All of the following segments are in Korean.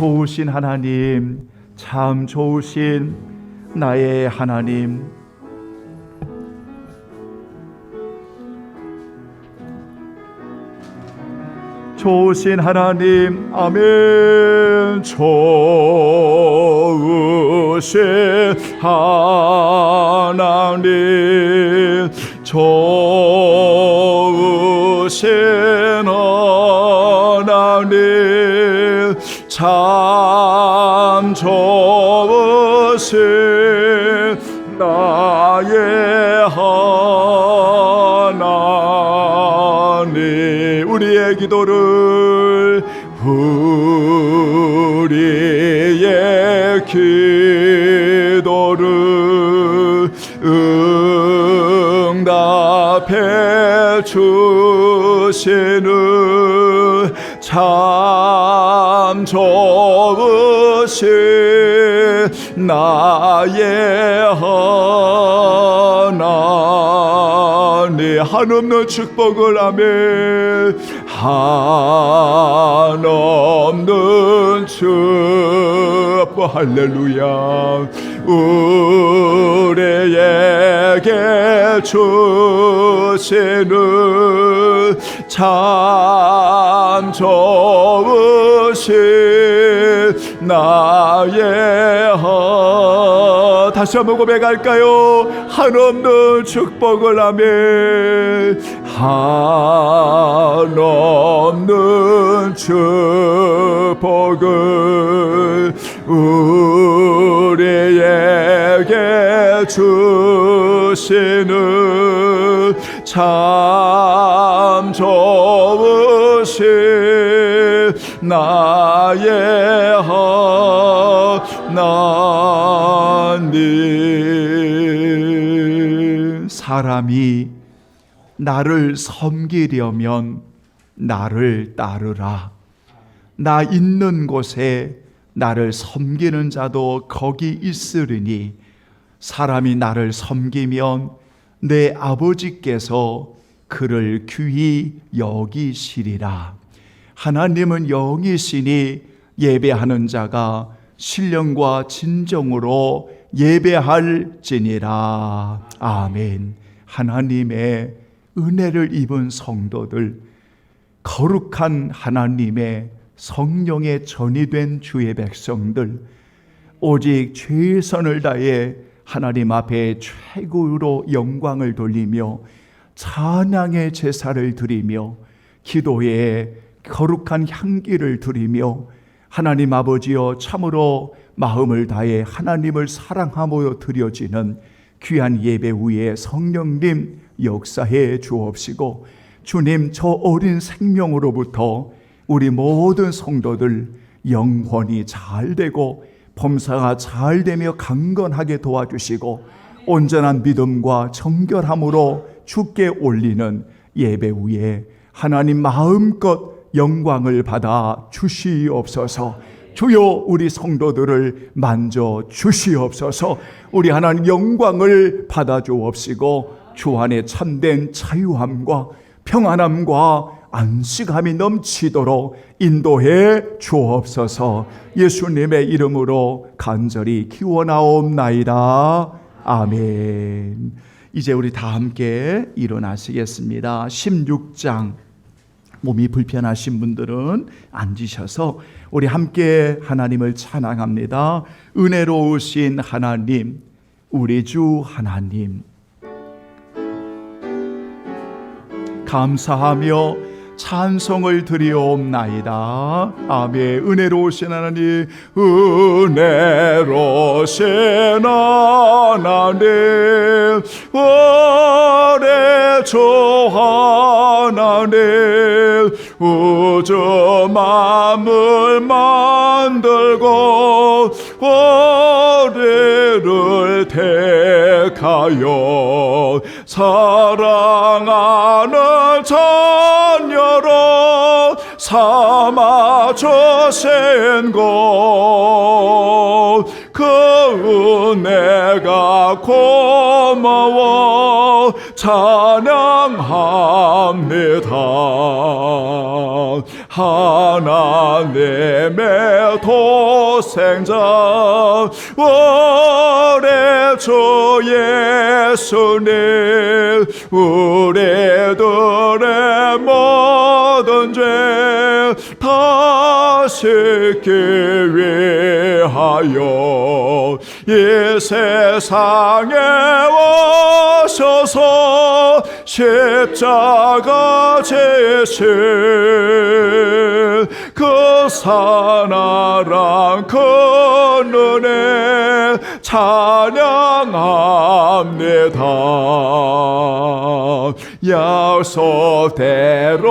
좋으신 하나님, 참 좋으신 나의 하나님, 좋으신 하나님, 아멘. 좋으신 하나님, 좋으신 하나님, 참 좋으신 나의 하나님. 우리의 기도를, 우리의 기도를 응답해 주시는 참 좋으신 나의 하나님. 한없는 축복을, 아멘. 한없는 축복, 할렐루야. 우리에게 주시는 참 좋으신 나의 다시 한번 고백할까요? 한없는 축복을, 아멘. 한없는 축복을 우리에게 주시는 참 좋으신 나의 하나님. 사람이 나를 섬기려면 나를 따르라. 나 있는 곳에 나를 섬기는 자도 거기 있으리니 사람이 나를 섬기면 내 아버지께서 그를 귀히 여기시리라. 하나님은 영이시니 예배하는 자가 신령과 진정으로 예배할지니라. 아멘. 하나님의 은혜를 입은 성도들, 거룩한 하나님의 성령의 전이 된 주의 백성들, 오직 최선을 다해 하나님 앞에 최고로 영광을 돌리며 찬양의 제사를 드리며 기도에 거룩한 향기를 드리며 하나님 아버지여 참으로 마음을 다해 하나님을 사랑하며 드려지는 귀한 예배 후에 성령님 역사해 주옵시고, 주님 저 어린 생명으로부터 우리 모든 성도들 영혼이 잘되고 범사가 잘되며 강건하게 도와주시고 온전한 믿음과 정결함으로 주께 올리는 예배 후에 하나님 마음껏 영광을 받아 주시옵소서. 주여 우리 성도들을 만져 주시옵소서. 우리 하나님 영광을 받아 주옵시고 주 안에 참된 자유함과 평안함과 안식함이 넘치도록 인도해 주옵소서. 예수님의 이름으로 간절히 기원하옵나이다. 아멘. 이제 우리 다 함께 일어나시겠습니다. 16장, 몸이 불편하신 분들은 앉으셔서 우리 함께 하나님을 찬양합니다. 은혜로우신 하나님, 우리 주 하나님, 감사하며 찬송을 드리옵나이다. 아멘. 은혜로우신 하나님, 은혜로우신 하나님, 우리 주 하나님, 우주 만물 만들고 우리를 택하여 사랑하는 자녀로 삼아 주신 것, 그 은혜가 고마워 찬양합니다. 하나님의 도생자 우리 주 예수님, 우리들의 모든 죄 다 씻기 위하여 이 세상에 오셔서 십자가 지신 그 사랑랑 그 은혜 찬양합니다. 약속대로의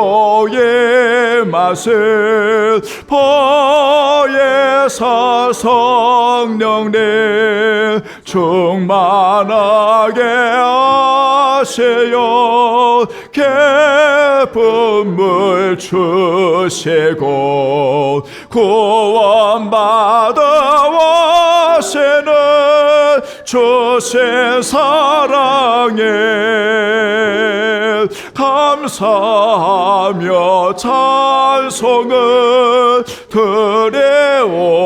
말씀 보혜사 성령님 충만하게 하시어 기쁨을 주시고 구원받아 오시는 주신 사랑에 감사하며 찬송을 드려옵니다.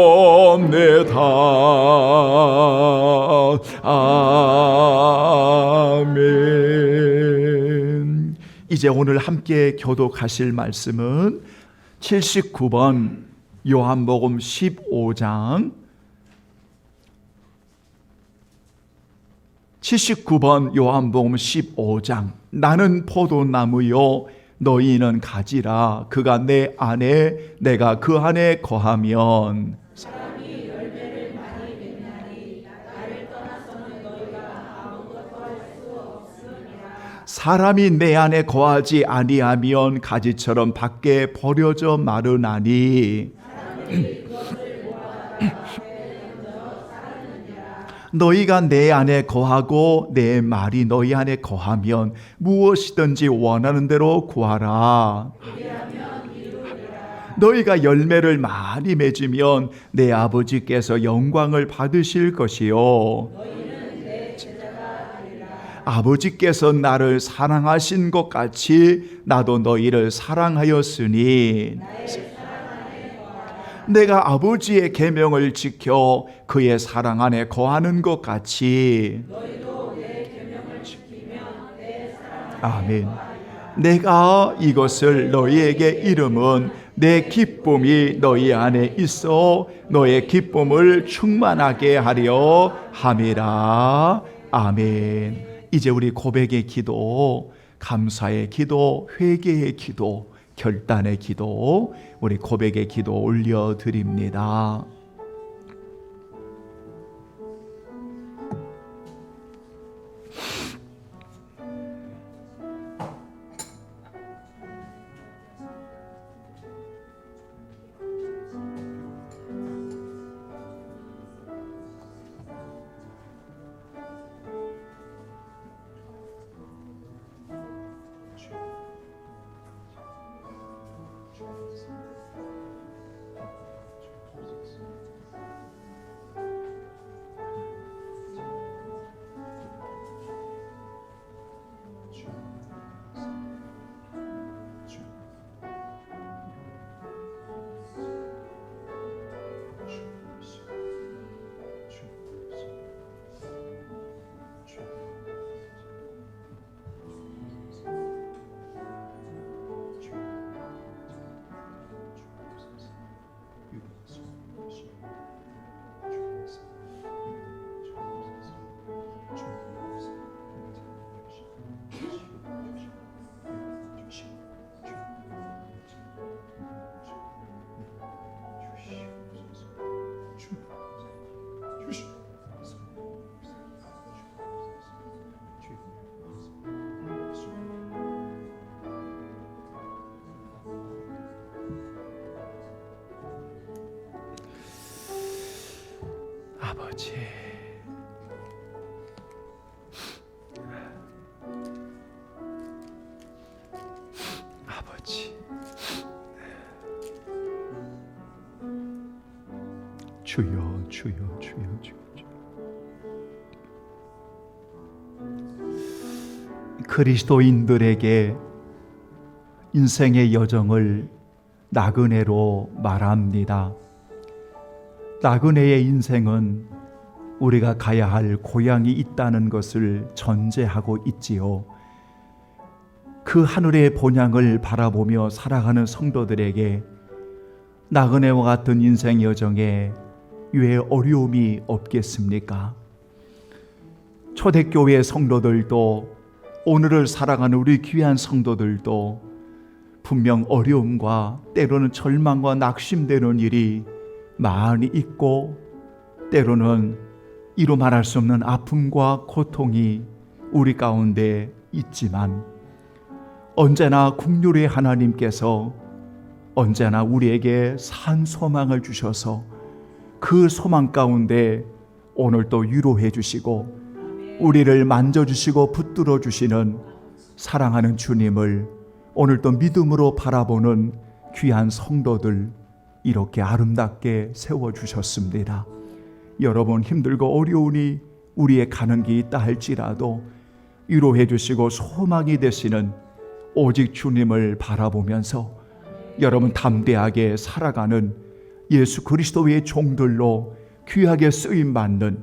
아멘. 이제 오늘 함께 교독하실 말씀은 79번 요한복음 15장 79번 요한복음 15장. 나는 포도나무요 너희는 가지라. 그가 내 안에 내가 그 안에 거하면 사람이 열매를 많이 맺나니 나를 떠나서는 너희가 아무것도 할 수 없으리라. 사람이 내 안에 거하지 아니하면 가지처럼 밖에 버려져 마르나니 너희가 내 안에 거하고 내 말이 너희 안에 거하면 무엇이든지 원하는 대로 구하라. 너희가 열매를 많이 맺으면 내 아버지께서 영광을 받으실 것이요 아버지께서 나를 사랑하신 것 같이 나도 너희를 사랑하였으니 내가 아버지의 계명을 지켜 그의 사랑 안에 거하는 것 같이 너희도 내 계명을 지키면 내 사랑 아멘. 내가 이것을 너희에게 이름은 내 기쁨이 너희 안에 있어 너의 기쁨을 충만하게 하려 함이라. 아멘. 이제 우리 고백의 기도, 감사의 기도, 회개의 기도, 결단의 기도, 우리 고백의 기도 올려드립니다. 아버지, 아버지, 주여, 주여, 주여, 주여. 그리스도인들에게 인생의 여정을 나그네로 말합니다. 나그네의 인생은 우리가 가야 할 고향이 있다는 것을 전제하고 있지요. 그 하늘의 본향을 바라보며 살아가는 성도들에게 나그네와 같은 인생 여정에 왜 어려움이 없겠습니까? 초대교회 성도들도 오늘을 살아가는 우리 귀한 성도들도 분명 어려움과 때로는 절망과 낙심되는 일이 많이 있고 때로는 이루 말할 수 없는 아픔과 고통이 우리 가운데 있지만 언제나 긍휼의 하나님께서 언제나 우리에게 산 소망을 주셔서 그 소망 가운데 오늘 또 위로해 주시고 우리를 만져주시고 붙들어 주시는 사랑하는 주님을 오늘 또 믿음으로 바라보는 귀한 성도들 이렇게 아름답게 세워주셨습니다. 여러분 힘들고 어려우니 우리의 가는 길 있다 할지라도 위로해 주시고 소망이 되시는 오직 주님을 바라보면서 여러분 담대하게 살아가는 예수 그리스도의 종들로 귀하게 쓰임받는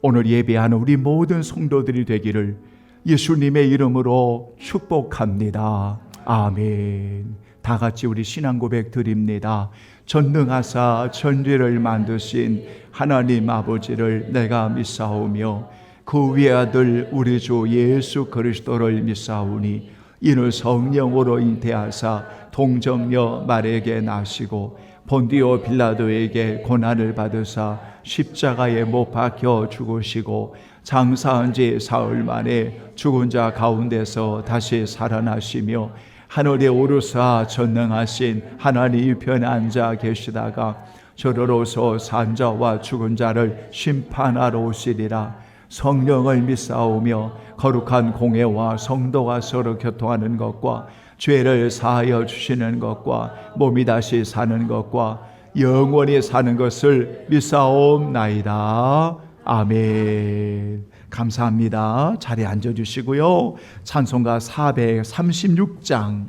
오늘 예배하는 우리 모든 성도들이 되기를 예수님의 이름으로 축복합니다. 아멘. 다 같이 우리 신앙 고백 드립니다. 전능하사 천지를 만드신 하나님 아버지를 내가 믿사오며 그 외아들 우리 주 예수 그리스도를 믿사오니 이는 성령으로 잉태하사 동정녀 마리아에게 나시고 본디오 빌라도에게 고난을 받으사 십자가에 못 박혀 죽으시고 장사한 지 사흘 만에 죽은 자 가운데서 다시 살아나시며 하늘에 오르사 전능하신 하나님 편에 앉아 계시다가 저러로서 산 자와 죽은 자를 심판하러 오시리라. 성령을 믿사오며 거룩한 공회와 성도가 서로 교통하는 것과 죄를 사하여 주시는 것과 몸이 다시 사는 것과 영원히 사는 것을 믿사옵나이다. 아멘. 감사합니다. 자리에 앉아주시고요. 찬송가 436장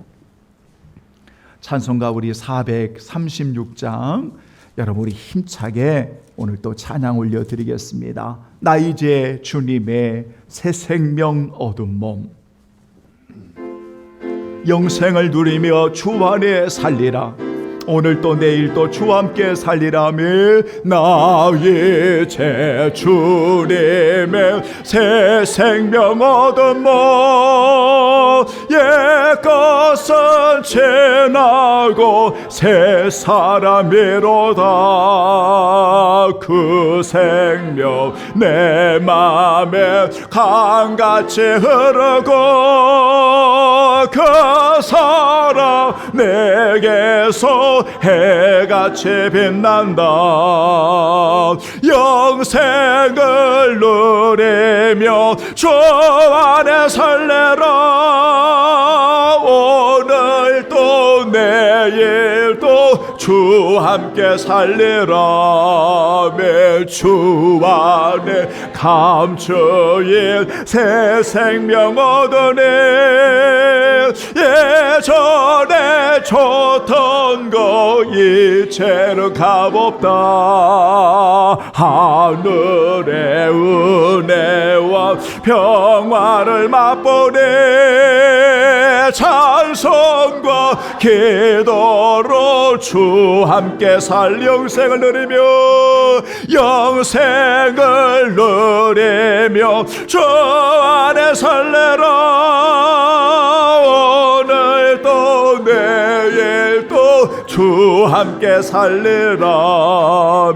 찬송가 우리 436장 여러분 우리 힘차게 오늘 또 찬양 올려드리겠습니다. 나 이제 주님의 새 생명 얻은 몸 영생을 누리며 주 안에 살리라. 오늘 또 내일 또 주와 함께 살리라며 나 이제 주님의 새 생명 얻은 몸 옛것은 지나고 새 사람이로다. 그 생명 내 맘에 강같이 흐르고 그 사랑 내게서 해같이 빛난다. 영생을 누리며 주 안에 설레라. 오늘도 내일도 주 함께 살리라. 주 안에 감추인 새 생명 얻으니 예전에 좋던 거 이제는 값없다. 하늘의 은혜와 평화를 맛보니 찬송과 기도로 주 함께 살 영생을 누리며 영생을 누리며 주 안에 설레라. 오늘도 내일도 주 함께 살리라.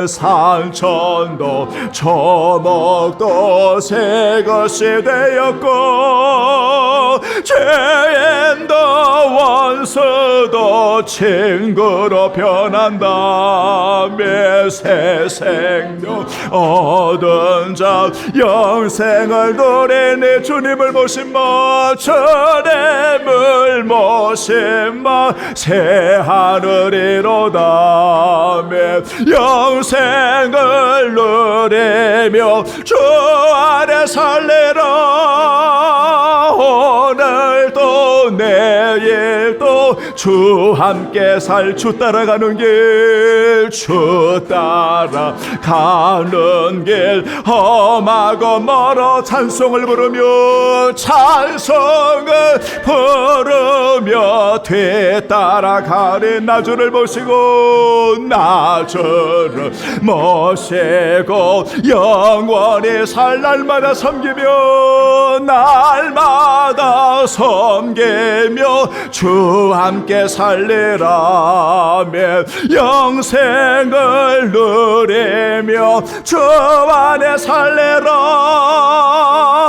산천도 초목도 새 것이 되었고 죄인도 원수도 친구로 변한다. 새 생명 얻은 자 영생을 누리니 주님을 모심마 주님을 모심마 새 하늘이로다. 영생을 누리며 주 안에 살리라. 오늘도 내일도 주 함께 살 주 따라가는 길 주 따라가는 길 험하고 멀어 찬송을 부르며 찬송을 부르며 뒤따라가는 나 주를 모시고 나 주를 모시고 영원히 살 날마다 섬기며 날마다 섬기며 주 함께 살리라면 영생을 누리며 주 안에 살리라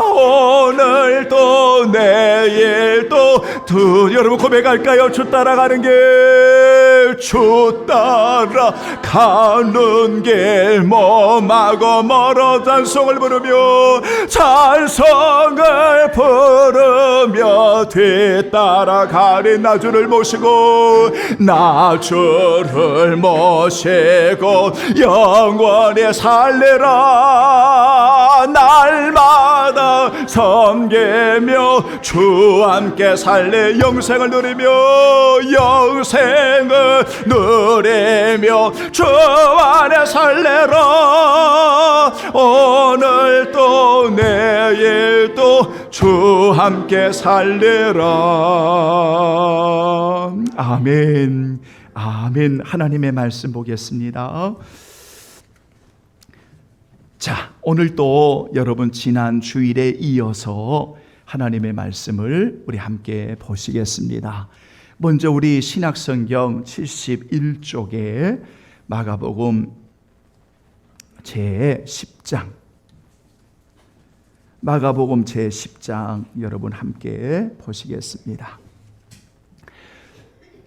오늘도 내일도 여러분 고백할까요? 주 따라가는 길, 주 따라가는 길 험하고 멀어 찬송을 부르며 찬송을 부르며 뒤따라가는 나 주를 모시고 나 주를 모시고 영원히 살리라 날마다 섬기며 주 함께 살리 영생을 누리며 영생을 누리며 주 안에 살리라 오늘도 내일도 주 함께 살리라. 아멘. 아멘. 하나님의 말씀 보겠습니다. 자, 오늘 또 여러분 지난 주일에 이어서 하나님의 말씀을 우리 함께 보시겠습니다. 먼저 우리 신약성경 71쪽에 마가복음 제10장 마가복음 제10장 여러분 함께 보시겠습니다.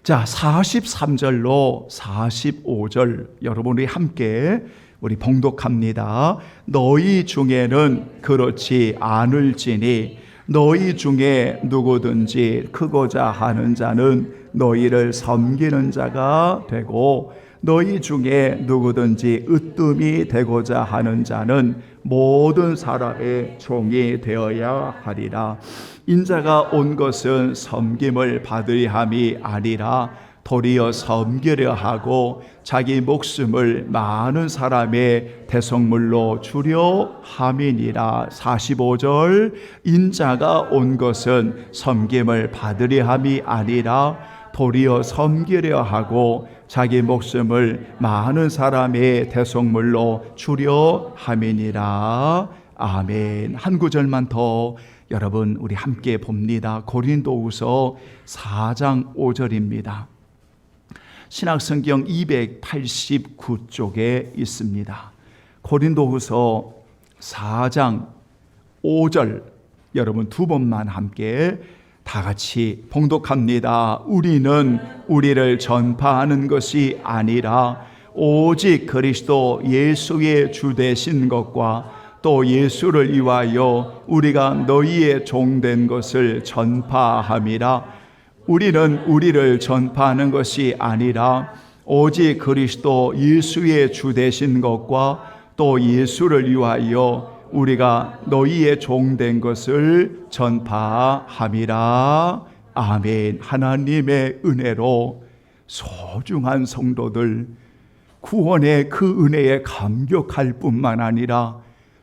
자, 43절로 45절 여러분이 함께 우리 봉독합니다. 너희 중에는 그렇지 않을지니 너희 중에 누구든지 크고자 하는 자는 너희를 섬기는 자가 되고 너희 중에 누구든지 으뜸이 되고자 하는 자는 모든 사람의 종이 되어야 하리라. 인자가 온 것은 섬김을 받으려 함이 아니라 도리어 섬기려 하고 자기 목숨을 많은 사람의 대속물로 주려 함이니라. 45절 인자가 온 것은 섬김을 받으려 함이 아니라 도리어 섬기려 하고 자기 목숨을 많은 사람의 대속물로 주려 함이니라. 아멘. 한 구절만 더 여러분 우리 함께 봅니다. 고린도후서 4장 5절입니다. 신약성경 289쪽에 있습니다. 고린도후서 4장 5절 여러분 두 번만 함께 다 같이 봉독합니다. 우리는 우리를 전파하는 것이 아니라 오직 그리스도 예수의 주 되신 것과 또 예수를 위하여 우리가 너희의 종된 것을 전파함이라. 우리는 우리를 전파하는 것이 아니라 오직 그리스도 예수의 주 되신 것과 또 예수를 위하여 우리가 너희의 종된 것을 전파함이라. 아멘. 하나님의 은혜로 소중한 성도들 구원의 그 은혜에 감격할 뿐만 아니라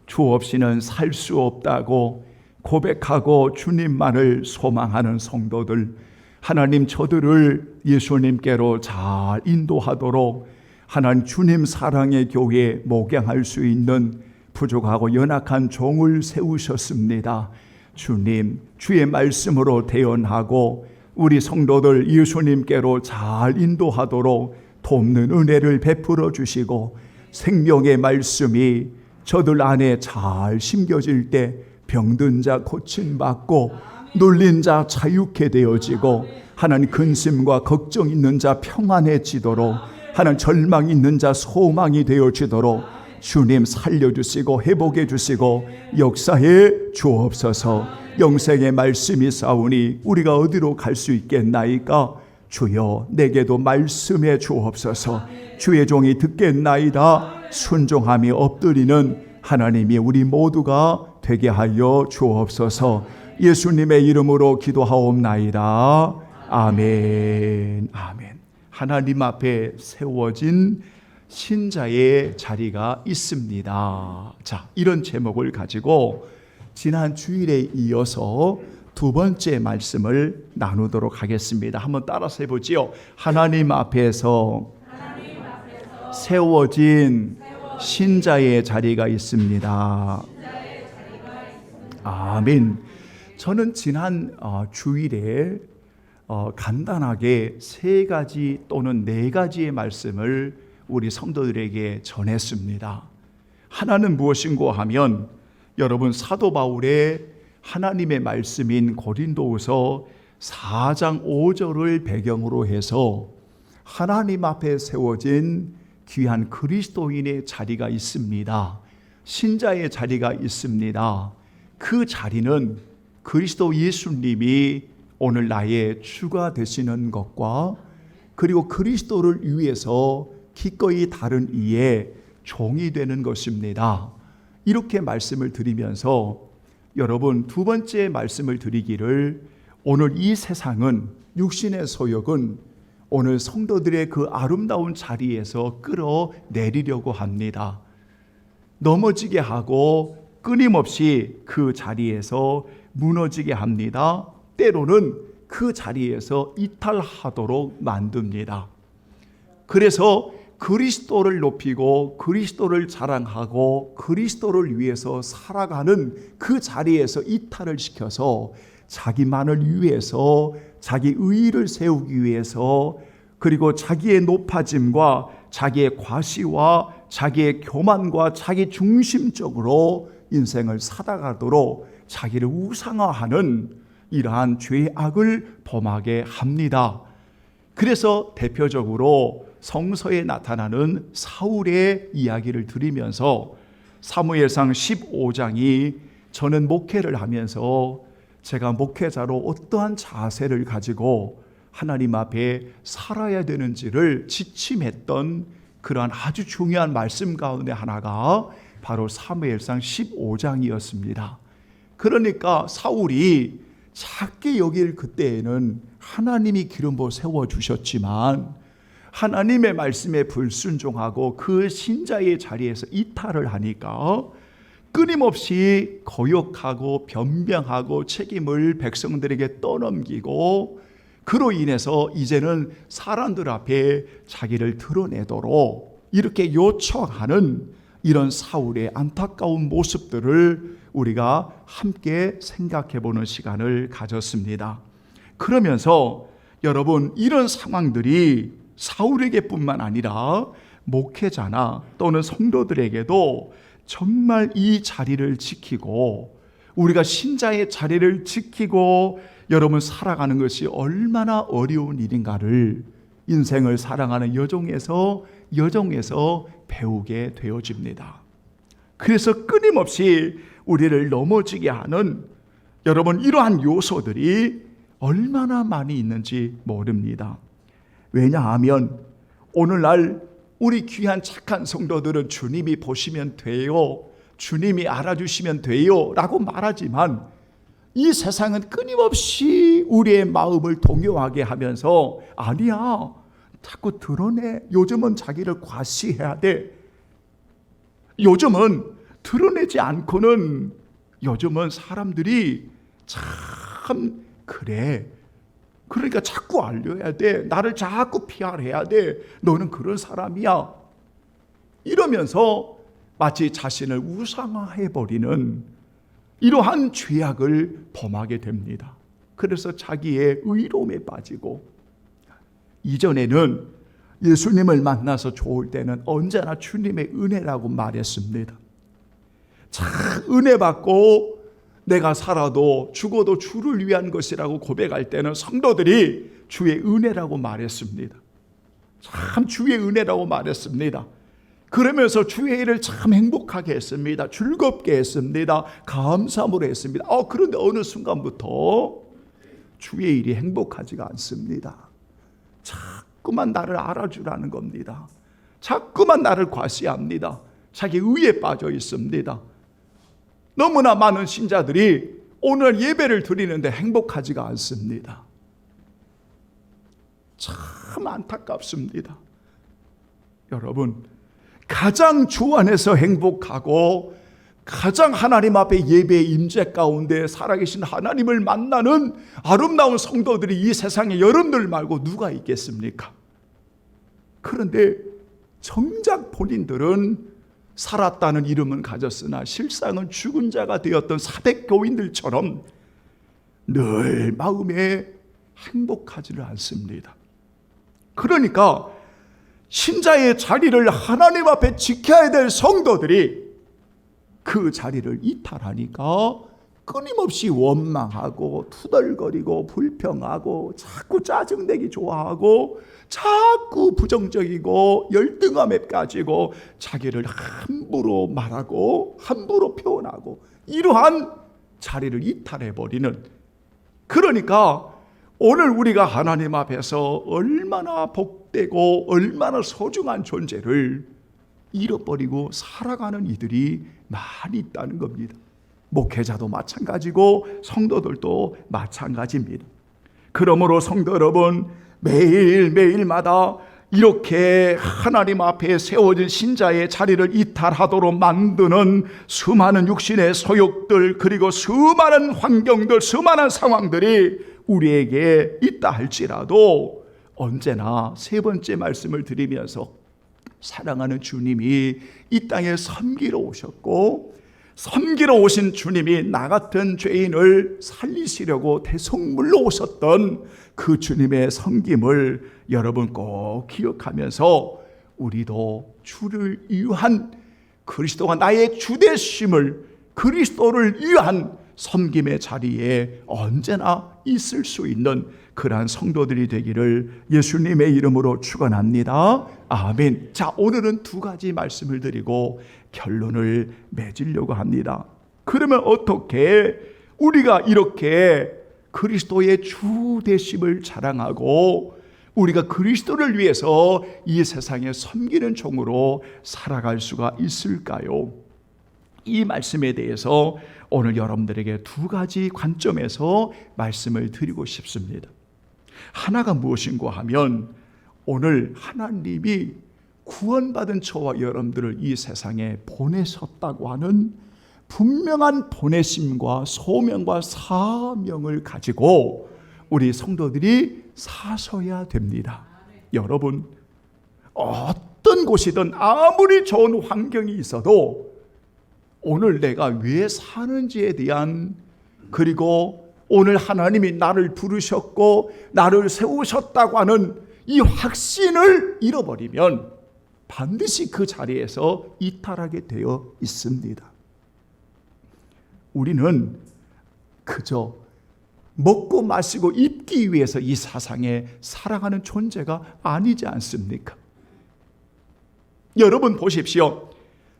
주 없이는 살 수 없다고 고백하고 주님만을 소망하는 성도들, 하나님 저들을 예수님께로 잘 인도하도록 하나님 주님 사랑의 교회에 목양할 수 있는 부족하고 연약한 종을 세우셨습니다. 주님, 주의 말씀으로 대언하고 우리 성도들 예수님께로 잘 인도하도록 돕는 은혜를 베풀어 주시고 생명의 말씀이 저들 안에 잘 심겨질 때 병든 자 고침받고 눌린 자 자유케 되어지고 하나님 근심과 걱정 있는 자 평안해지도록 하나님 절망 있는 자 소망이 되어지도록 주님 살려주시고 회복해 주시고 역사해 주옵소서. 영생의 말씀이 싸우니 우리가 어디로 갈 수 있겠나이까? 주여 내게도 말씀해 주옵소서. 주의 종이 듣겠나이다. 순종함이 엎드리는 하나님이 우리 모두가 되게 하여 주옵소서. 예수님의 이름으로 기도하옵나이다. 아멘. 아멘. 하나님 앞에 세워진 신자의 자리가 있습니다. 자, 이런 제목을 가지고 지난 주일에 이어서 두 번째 말씀을 나누도록 하겠습니다. 한번 따라서 해보지요. 하나님 앞에서 세워진 신자의 자리가 있습니다. 아멘. 저는 지난 주일에 간단하게 세 가지 또는 네 가지의 말씀을 우리 성도들에게 전했습니다. 하나는 무엇인고 하면 여러분 사도 바울의 하나님의 말씀인 고린도후서 4장 5절을 배경으로 해서 하나님 앞에 세워진 귀한 그리스도인의 자리가 있습니다. 신자의 자리가 있습니다. 그 자리는 그리스도 예수님이 오늘 나의 주가 되시는 것과 그리고 그리스도를 위해서 기꺼이 다른 이의 종이 되는 것입니다. 이렇게 말씀을 드리면서 여러분 두 번째 말씀을 드리기를 오늘 이 세상은 육신의 소욕은 오늘 성도들의 그 아름다운 자리에서 끌어내리려고 합니다. 넘어지게 하고 끊임없이 그 자리에서 무너지게 합니다. 때로는 그 자리에서 이탈하도록 만듭니다. 그래서 그리스도를 높이고 그리스도를 자랑하고 그리스도를 위해서 살아가는 그 자리에서 이탈을 시켜서 자기만을 위해서 자기 의의를 세우기 위해서 그리고 자기의 높아짐과 자기의 과시와 자기의 교만과 자기 중심적으로 인생을 살아가도록 자기를 우상화하는 이러한 죄악을 범하게 합니다. 그래서 대표적으로 성서에 나타나는 사울의 이야기를 드리면서 사무엘상 15장이 저는 목회를 하면서 제가 목회자로 어떠한 자세를 가지고 하나님 앞에 살아야 되는지를 지침했던 그러한 아주 중요한 말씀 가운데 하나가 바로 사무엘상 15장이었습니다. 그러니까 사울이 작게 여길 그때에는 하나님이 기름 부어 세워주셨지만 하나님의 말씀에 불순종하고 그 신자의 자리에서 이탈을 하니까 끊임없이 거역하고 변명하고 책임을 백성들에게 떠넘기고 그로 인해서 이제는 사람들 앞에 자기를 드러내도록 이렇게 요청하는 이런 사울의 안타까운 모습들을 우리가 함께 생각해 보는 시간을 가졌습니다. 그러면서 여러분 이런 상황들이 사울에게뿐만 아니라 목회자나 또는 성도들에게도 정말 이 자리를 지키고 우리가 신자의 자리를 지키고 여러분 살아가는 것이 얼마나 어려운 일인가를 인생을 살아가는 여정에서 배우게 되어집니다. 그래서 끊임없이 우리를 넘어지게 하는 여러분 이러한 요소들이 얼마나 많이 있는지 모릅니다. 왜냐하면 오늘날 우리 귀한 착한 성도들은 주님이 보시면 돼요, 주님이 알아주시면 돼요 라고 말하지만 이 세상은 끊임없이 우리의 마음을 동요하게 하면서 아니야, 자꾸 드러내. 요즘은 자기를 과시해야 돼. 요즘은 드러내지 않고는 요즘은 사람들이 참 그래. 그러니까 자꾸 알려야 돼. 나를 자꾸 PR해야 돼. 너는 그런 사람이야. 이러면서 마치 자신을 우상화해버리는 이러한 죄악을 범하게 됩니다. 그래서 자기의 의로움에 빠지고 이전에는 예수님을 만나서 좋을 때는 언제나 주님의 은혜라고 말했습니다. 참 은혜 받고 내가 살아도 죽어도 주를 위한 것이라고 고백할 때는 성도들이 주의 은혜라고 말했습니다. 참 주의 은혜라고 말했습니다. 그러면서 주의 일을 참 행복하게 했습니다. 즐겁게 했습니다. 감사함으로 했습니다. 그런데 어느 순간부터 주의 일이 행복하지가 않습니다. 자꾸만 나를 알아주라는 겁니다. 자꾸만 나를 과시합니다. 자기 의에 빠져 있습니다. 너무나 많은 신자들이 오늘 예배를 드리는데 행복하지가 않습니다. 참 안타깝습니다. 여러분, 가장 주 안에서 행복하고 가장 하나님 앞에 예배의 임재 가운데 살아계신 하나님을 만나는 아름다운 성도들이 이 세상에 여러분들 말고 누가 있겠습니까? 그런데 정작 본인들은 살았다는 이름은 가졌으나 실상은 죽은 자가 되었던 사백 교인들처럼 늘 마음에 행복하지를 않습니다. 그러니까 신자의 자리를 하나님 앞에 지켜야 될 성도들이 그 자리를 이탈하니까 끊임없이 원망하고 투덜거리고 불평하고 자꾸 짜증내기 좋아하고 자꾸 부정적이고 열등함에 빠지고 자기를 함부로 말하고 함부로 표현하고 이러한 자리를 이탈해버리는, 그러니까 오늘 우리가 하나님 앞에서 얼마나 복되고 얼마나 소중한 존재를 잃어버리고 살아가는 이들이 많이 있다는 겁니다. 목회자도 마찬가지고 성도들도 마찬가지입니다. 그러므로 성도 여러분, 매일매일마다 이렇게 하나님 앞에 세워진 신자의 자리를 이탈하도록 만드는 수많은 육신의 소욕들, 그리고 수많은 환경들, 수많은 상황들이 우리에게 있다 할지라도 언제나 세 번째 말씀을 드리면서 사랑하는 주님이 이 땅에 섬기러 오셨고, 섬기러 오신 주님이 나 같은 죄인을 살리시려고 대속물로 오셨던 그 주님의 섬김을 여러분 꼭 기억하면서 우리도 주를 위한, 그리스도가 나의 주되심을, 그리스도를 위한 섬김의 자리에 언제나 있을 수 있는 그러한 성도들이 되기를 예수님의 이름으로 축원합니다. 아멘. 자, 오늘은 두 가지 말씀을 드리고 결론을 맺으려고 합니다. 그러면 어떻게 우리가 이렇게 그리스도의 주 되심을 자랑하고 우리가 그리스도를 위해서 이 세상에 섬기는 종으로 살아갈 수가 있을까요? 이 말씀에 대해서 오늘 여러분들에게 두 가지 관점에서 말씀을 드리고 싶습니다. 하나가 무엇인가 하면, 오늘 하나님이 구원받은 저와 여러분들을 이 세상에 보내셨다고 하는 분명한 보내심과 소명과 사명을 가지고 우리 성도들이 사셔야 됩니다. 여러분, 어떤 곳이든 아무리 좋은 환경이 있어도 오늘 내가 왜 사는지에 대한, 그리고 오늘 하나님이 나를 부르셨고 나를 세우셨다고 하는 이 확신을 잃어버리면 반드시 그 자리에서 이탈하게 되어 있습니다. 우리는 그저 먹고 마시고 입기 위해서 이 세상에 살아가는 존재가 아니지 않습니까? 여러분 보십시오.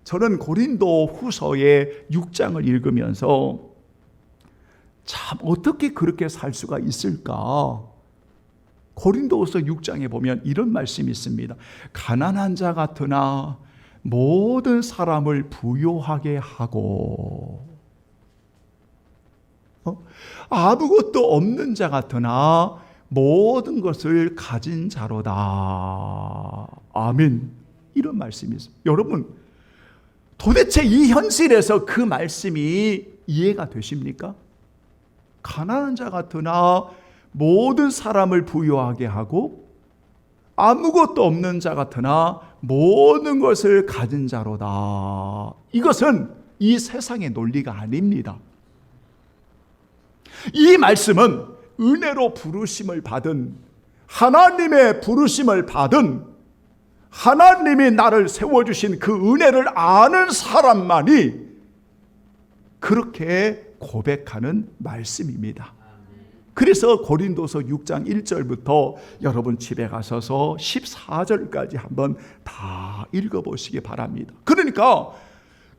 저는 고린도 후서의 6장을 읽으면서 참 어떻게 그렇게 살 수가 있을까? 고린도후서 6장에 보면 이런 말씀이 있습니다. 가난한 자 같으나 모든 사람을 부요하게 하고 아무것도 없는 자 같으나 모든 것을 가진 자로다. 아멘. 이런 말씀이 있습니다. 여러분, 도대체 이 현실에서 그 말씀이 이해가 되십니까? 가난한 자 같으나 모든 사람을 부유하게 하고 아무것도 없는 자 같으나 모든 것을 가진 자로다. 이것은 이 세상의 논리가 아닙니다. 이 말씀은 은혜로 부르심을 받은, 하나님의 부르심을 받은, 하나님이 나를 세워주신 그 은혜를 아는 사람만이 그렇게 고백하는 말씀입니다. 그래서 고린도서 6장 1절부터 여러분 집에 가셔서 14절까지 한번 다 읽어보시기 바랍니다. 그러니까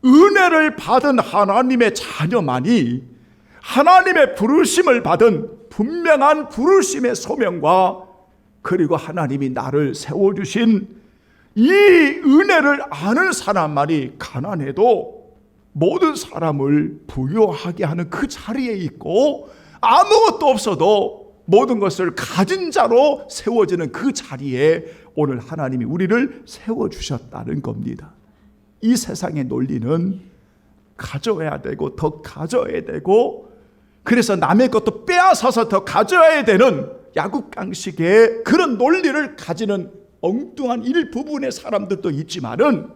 은혜를 받은 하나님의 자녀만이 하나님의 부르심을 받은 분명한 부르심의 소명과, 그리고 하나님이 나를 세워주신 이 은혜를 아는 사람만이 가난해도 모든 사람을 부유하게 하는 그 자리에 있고, 아무것도 없어도 모든 것을 가진 자로 세워지는 그 자리에 오늘 하나님이 우리를 세워주셨다는 겁니다. 이 세상의 논리는 가져야 되고 더 가져야 되고, 그래서 남의 것도 빼앗아서 더 가져야 되는 야구깡식의 그런 논리를 가지는 엉뚱한 일부분의 사람들도 있지만은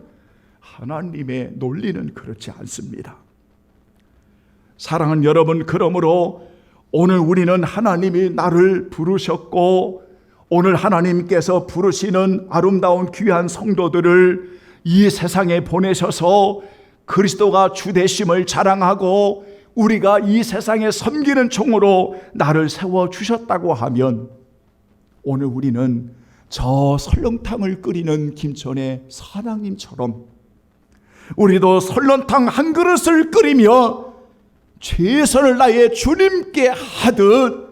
하나님의 논리는 그렇지 않습니다. 사랑하는 여러분, 그러므로 오늘 우리는 하나님이 나를 부르셨고, 오늘 하나님께서 부르시는 아름다운 귀한 성도들을 이 세상에 보내셔서 그리스도가 주 되심을 자랑하고 우리가 이 세상에 섬기는 종으로 나를 세워주셨다고 하면, 오늘 우리는 저 설렁탕을 끓이는 김천의 사장님처럼 우리도 설렁탕 한 그릇을 끓이며 최선을 다해 주님께 하듯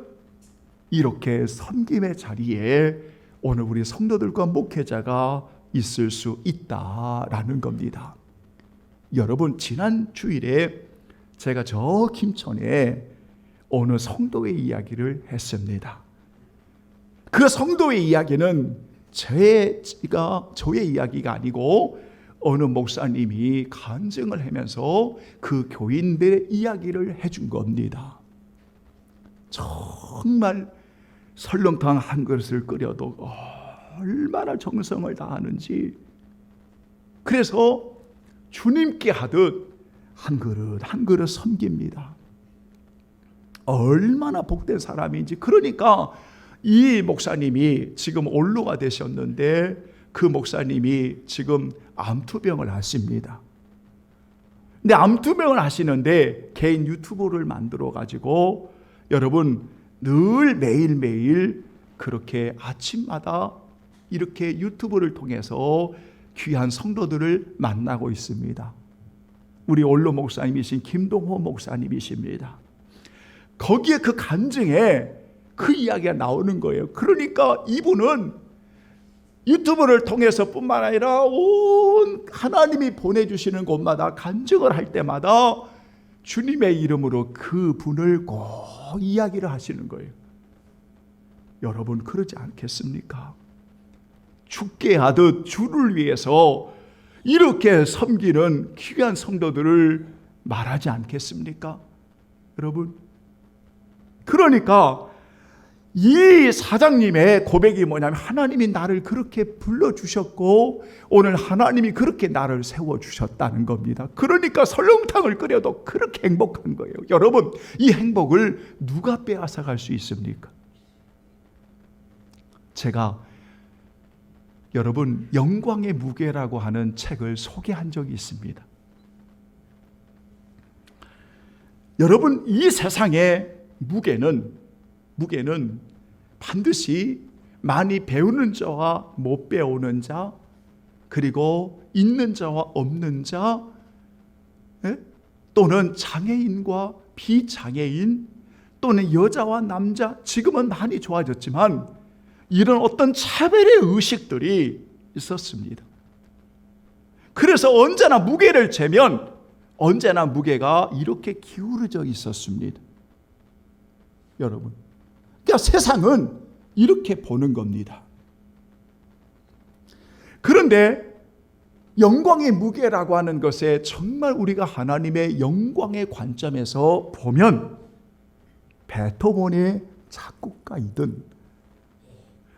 이렇게 섬김의 자리에 오늘 우리 성도들과 목회자가 있을 수 있다라는 겁니다. 여러분, 지난 주일에 제가 저 김천에 어느 성도의 이야기를 했습니다. 그 성도의 이야기는 저의 이야기가 아니고 어느 목사님이 간증을 하면서 그 교인들의 이야기를 해준 겁니다. 정말 설렁탕 한 그릇을 끓여도 얼마나 정성을 다하는지, 그래서 주님께 하듯 한 그릇 한 그릇 섬깁니다. 얼마나 복된 사람인지. 그러니까 이 목사님이 지금 올로가 되셨는데 그 목사님이 지금 암투병을 하십니다. 근데 암투병을 하시는데 개인 유튜브를 만들어 가지고 여러분 늘 매일매일 그렇게 아침마다 이렇게 유튜브를 통해서 귀한 성도들을 만나고 있습니다. 우리 올로 목사님이신 김동호 목사님이십니다. 거기에 그 간증에 그 이야기가 나오는 거예요. 그러니까 이분은 유튜브를 통해서 뿐만 아니라 온 하나님이 보내주시는 곳마다 간증을 할 때마다 주님의 이름으로 그 분을 꼭 이야기를 하시는 거예요. 여러분, 그러지 않겠습니까? 죽게 하듯 주를 위해서 이렇게 섬기는 귀한 성도들을 말하지 않겠습니까? 여러분, 그러니까 이 사장님의 고백이 뭐냐면, 하나님이 나를 그렇게 불러주셨고 오늘 하나님이 그렇게 나를 세워주셨다는 겁니다. 그러니까 설렁탕을 끓여도 그렇게 행복한 거예요. 여러분, 이 행복을 누가 빼앗아갈 수 있습니까? 제가 여러분 영광의 무게라고 하는 책을 소개한 적이 있습니다. 여러분, 이 세상의 무게는 반드시 많이 배우는 자와 못 배우는 자, 그리고 있는 자와 없는 자, 또는 장애인과 비장애인, 또는 여자와 남자, 지금은 많이 좋아졌지만 이런 어떤 차별의 의식들이 있었습니다. 그래서 언제나 무게를 재면 언제나 무게가 이렇게 기울어져 있었습니다. 여러분, 그러니까 세상은 이렇게 보는 겁니다. 그런데 영광의 무게라고 하는 것에 정말 우리가 하나님의 영광의 관점에서 보면 베토벤의 작곡가이든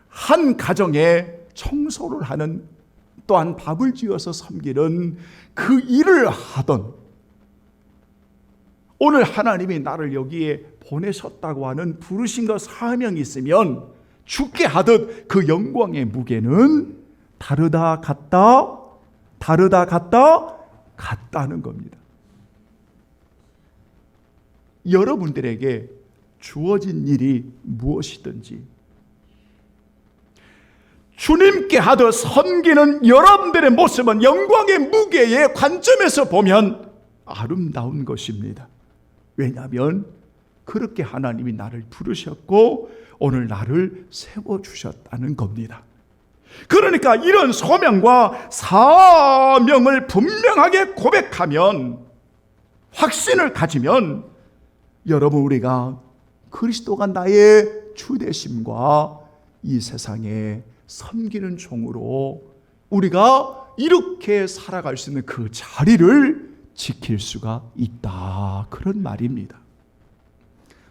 한 가정에 청소를 하는, 또한 밥을 지어서 섬기는 그 일을 하던, 오늘 하나님이 나를 여기에 보내셨다고 하는 부르심과 사명이 있으면 죽게 하듯 그 영광의 무게는 다르다 같다, 다르다 같다, 같다는 겁니다. 여러분들에게 주어진 일이 무엇이든지 주님께 하듯 섬기는 여러분들의 모습은 영광의 무게의 관점에서 보면 아름다운 것입니다. 왜냐하면 그렇게 하나님이 나를 부르셨고 오늘 나를 세워주셨다는 겁니다. 그러니까 이런 소명과 사명을 분명하게 고백하면, 확신을 가지면, 여러분, 우리가 그리스도가 나의 주대심과 이 세상에 섬기는 종으로 우리가 이렇게 살아갈 수 있는 그 자리를 지킬 수가 있다. 그런 말입니다.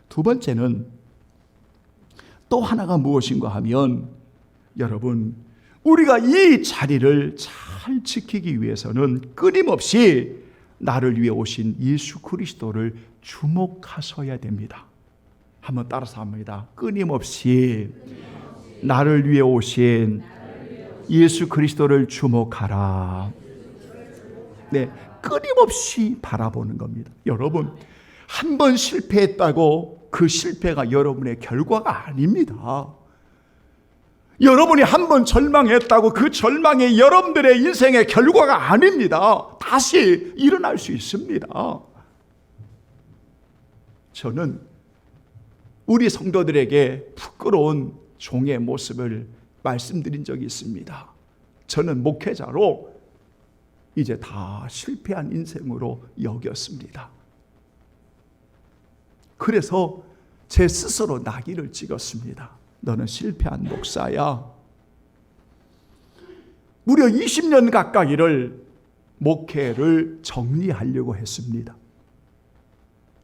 두 번째는 또 하나가 무엇인가 하면, 여러분, 우리가 이 자리를 잘 지키기 위해서는 끊임없이 나를 위해 오신 예수 그리스도를 주목하셔야 됩니다. 한번 따라서 합니다. 끊임없이 나를 위해 오신 예수 그리스도를 주목하라. 네, 끊임없이 바라보는 겁니다. 여러분, 한 번 실패했다고 그 실패가 여러분의 결과가 아닙니다. 여러분이 한 번 절망했다고 그 절망이 여러분들의 인생의 결과가 아닙니다. 다시 일어날 수 있습니다. 저는 우리 성도들에게 부끄러운 종의 모습을 말씀드린 적이 있습니다. 저는 목회자로 이제 다 실패한 인생으로 여겼습니다. 그래서 제 스스로 낙인을 찍었습니다. 너는 실패한 목사야. 무려 20년 가까이를 목회를 정리하려고 했습니다.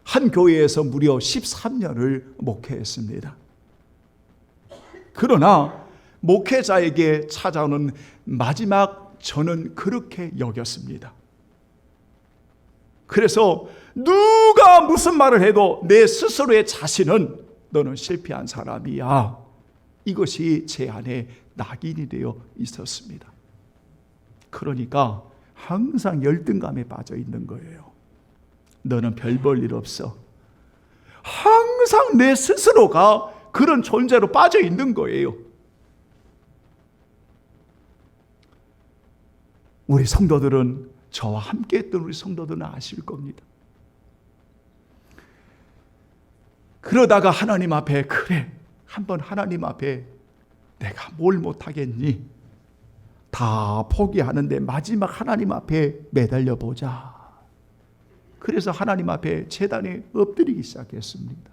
한 교회에서 무려 13년을 목회했습니다. 그러나 목회자에게 찾아오는 마지막 저는 그렇게 여겼습니다. 그래서 누가 무슨 말을 해도 내 스스로의 자신은 너는 실패한 사람이야. 이것이 제 안에 낙인이 되어 있었습니다. 그러니까 항상 열등감에 빠져 있는 거예요. 너는 별 볼 일 없어. 항상 내 스스로가 그런 존재로 빠져 있는 거예요. 우리 성도들은, 저와 함께 했던 우리 성도들은 아실 겁니다. 그러다가 하나님 앞에, 그래, 한번 하나님 앞에 내가 뭘 못하겠니? 다 포기하는데 마지막 하나님 앞에 매달려 보자. 그래서 하나님 앞에 제단에 엎드리기 시작했습니다.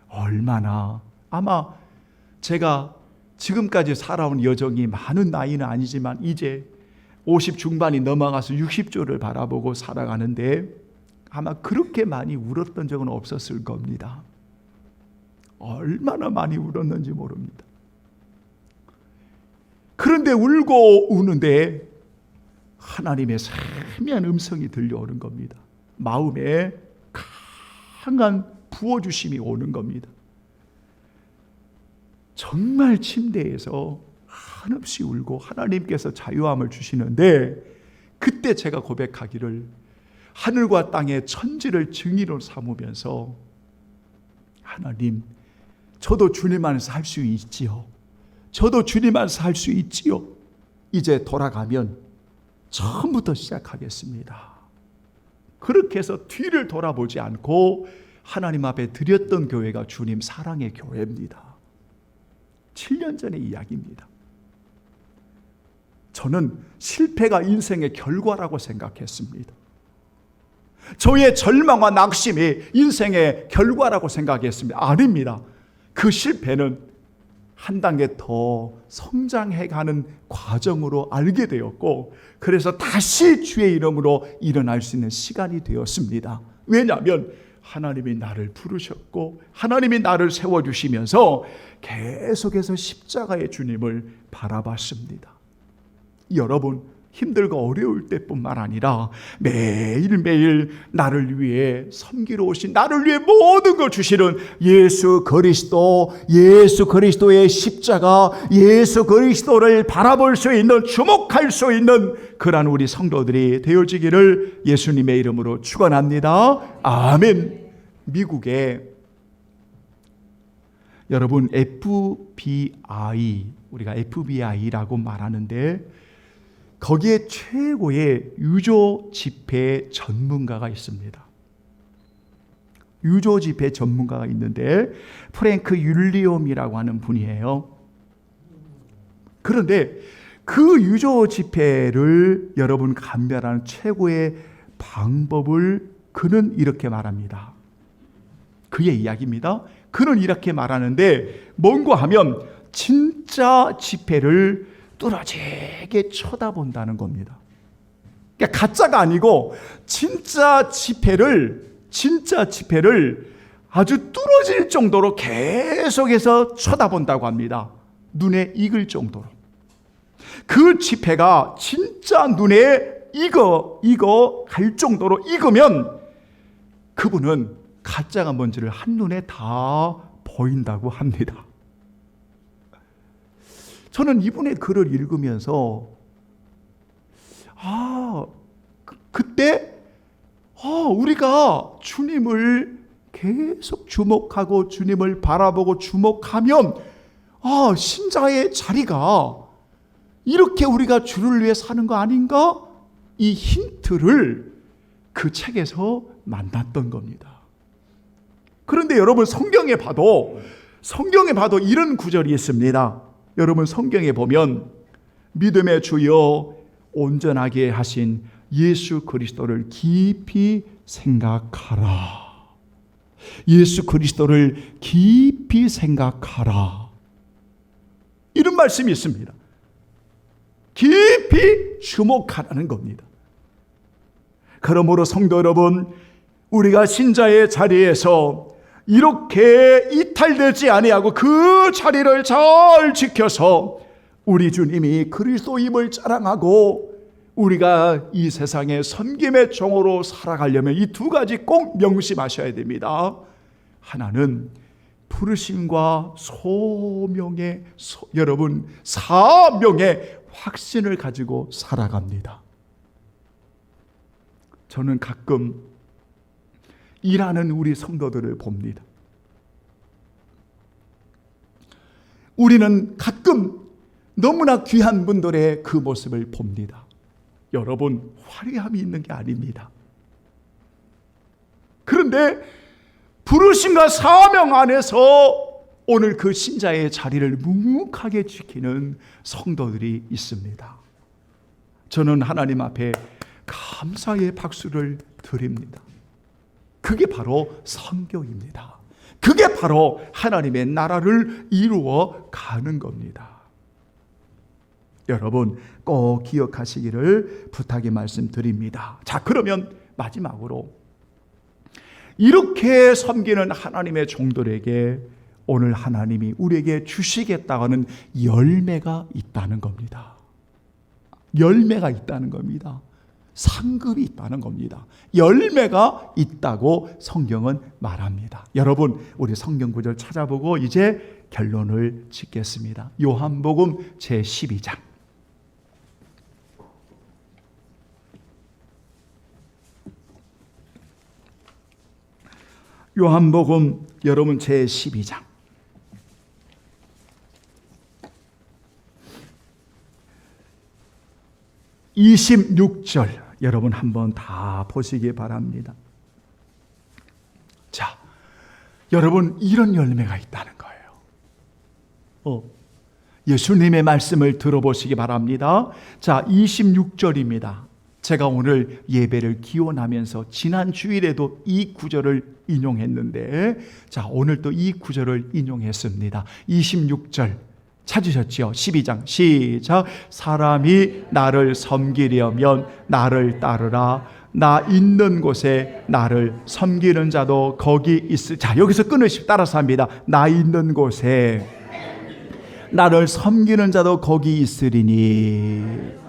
얼마나, 아마 제가 지금까지 살아온 여정이 많은 나이는 아니지만 이제 50 중반이 넘어가서 60조를 바라보고 살아가는데 아마 그렇게 많이 울었던 적은 없었을 겁니다. 얼마나 많이 울었는지 모릅니다. 그런데 울고 우는데 하나님의 세미한 음성이 들려오는 겁니다. 마음에 강한 부어주심이 오는 겁니다. 정말 침대에서 한없이 울고 하나님께서 자유함을 주시는데, 그때 제가 고백하기를, 하늘과 땅의 천지를 증인으로 삼으면서, 하나님, 저도 주님 안에서 할 수 있지요. 저도 주님 안에서 할 수 있지요. 이제 돌아가면 처음부터 시작하겠습니다. 그렇게 해서 뒤를 돌아보지 않고 하나님 앞에 드렸던 교회가 주님 사랑의 교회입니다. 7년 전의 이야기입니다. 저는 실패가 인생의 결과라고 생각했습니다. 저의 절망과 낙심이 인생의 결과라고 생각했습니다. 아닙니다. 그 실패는 한 단계 더 성장해가는 과정으로 알게 되었고, 그래서 다시 주의 이름으로 일어날 수 있는 시간이 되었습니다. 왜냐하면 하나님이 나를 부르셨고 하나님이 나를 세워주시면서 계속해서 십자가의 주님을 바라봤습니다. 여러분, 힘들고 어려울 때뿐만 아니라 매일매일 나를 위해 섬기러 오신, 나를 위해 모든 걸 주시는 예수 그리스도의 십자가, 예수 그리스도를 바라볼 수 있는, 주목할 수 있는 그러한 우리 성도들이 되어지기를 예수님의 이름으로 축원합니다. 아멘. 미국에 여러분 FBI, 우리가 FBI라고 말하는데 거기에 최고의 유조 집회 전문가가 있습니다. 유조 집회 전문가가 있는데 프랭크 율리엄이라고 하는 분이에요. 그런데 그 유조 집회를 여러분 감별하는 최고의 방법을 그는 이렇게 말합니다. 그의 이야기입니다. 그는 이렇게 말하는데 뭔고 하면 진짜 지폐를 뚫어지게 쳐다본다는 겁니다. 그러니까 가짜가 아니고 진짜 지폐를 아주 뚫어질 정도로 계속해서 쳐다본다고 합니다. 눈에 익을 정도로. 그 지폐가 진짜 눈에 익어 갈 정도로 익으면 그분은 가짜가 뭔지를 한눈에 다 보인다고 합니다. 저는 이분의 글을 읽으면서 그때 우리가 주님을 계속 주목하고 주님을 바라보고 주목하면 신자의 자리가 이렇게 우리가 주를 위해 사는 거 아닌가? 이 힌트를 그 책에서 만났던 겁니다. 그런데 여러분 성경에 봐도 이런 구절이 있습니다. 여러분 성경에 보면 믿음의 주여 온전하게 하신 예수 그리스도를 깊이 생각하라. 예수 그리스도를 깊이 생각하라. 이런 말씀이 있습니다. 깊이 주목하라는 겁니다. 그러므로 성도 여러분, 우리가 신자의 자리에서 이렇게 이탈되지 아니하고 그 자리를 잘 지켜서 우리 주님이 그리스도임을 자랑하고 우리가 이 세상의 섬김의 종으로 살아가려면 이 두 가지 꼭 명심하셔야 됩니다. 하나는 부르심과 여러분 사명의 확신을 가지고 살아갑니다. 저는 가끔 일하는 우리 성도들을 봅니다. 우리는 가끔 너무나 귀한 분들의 그 모습을 봅니다. 여러분, 화려함이 있는 게 아닙니다. 그런데 부르심과 사명 안에서 오늘 그 신자의 자리를 묵묵하게 지키는 성도들이 있습니다. 저는 하나님 앞에 감사의 박수를 드립니다. 그게 바로 선교입니다. 그게 바로 하나님의 나라를 이루어 가는 겁니다. 여러분 꼭 기억하시기를 부탁의 말씀드립니다. 자, 그러면 마지막으로 이렇게 섬기는 하나님의 종들에게 오늘 하나님이 우리에게 주시겠다고 하는 열매가 있다는 겁니다. 열매가 있다는 겁니다. 상급이 있다는 겁니다. 열매가 있다고 성경은 말합니다. 여러분, 우리 성경 구절 찾아보고 이제 결론을 짓겠습니다. 요한복음 제12장. 요한복음 여러분 제12장. 26절 여러분 한번 다 보시기 바랍니다. 자, 여러분 이런 열매가 있다는 거예요. 예수님의 말씀을 들어보시기 바랍니다. 자, 26절입니다. 제가 오늘 예배를 기원하면서 지난 주일에도 이 구절을 인용했는데, 자, 오늘 또 이 구절을 인용했습니다. 26절 찾으셨죠? 12장 시작. 사람이 나를 섬기려면 나를 따르라. 나 있는 곳에 나를 섬기는 자도 거기 있으. 자, 여기서 끊으십시오. 따라서 합니다. 나 있는 곳에 나를 섬기는 자도 거기 있으리니.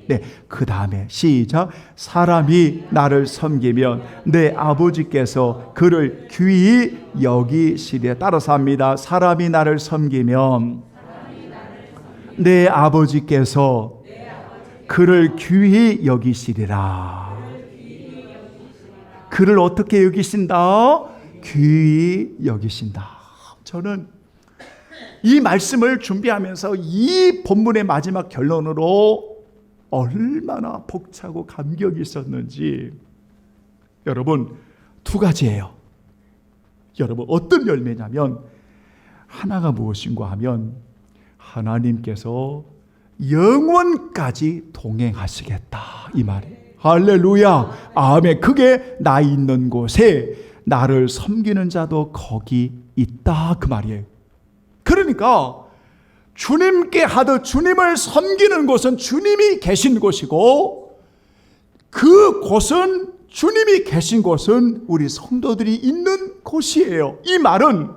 네, 그 다음에 시작. 사람이 나를 섬기면 내 아버지께서 그를 귀히 여기시리라. 따라서 합니다. 사람이 나를 섬기면 내 아버지께서 그를 귀히 여기시리라. 그를 어떻게 여기신다? 귀히 여기신다. 저는 이 말씀을 준비하면서 이 본문의 마지막 결론으로 얼마나 벅차고 감격이 있었는지. 여러분, 두 가지예요. 여러분, 어떤 열매냐면 하나가 무엇인가 하면 하나님께서 영원까지 동행하시겠다, 이 말이에요. 할렐루야, 아멘. 그게 나 있는 곳에 나를 섬기는 자도 거기 있다 그 말이에요. 그러니까 주님께 하듯 주님을 섬기는 곳은 주님이 계신 곳이고, 그 곳은 주님이 계신 곳은 우리 성도들이 있는 곳이에요. 이 말은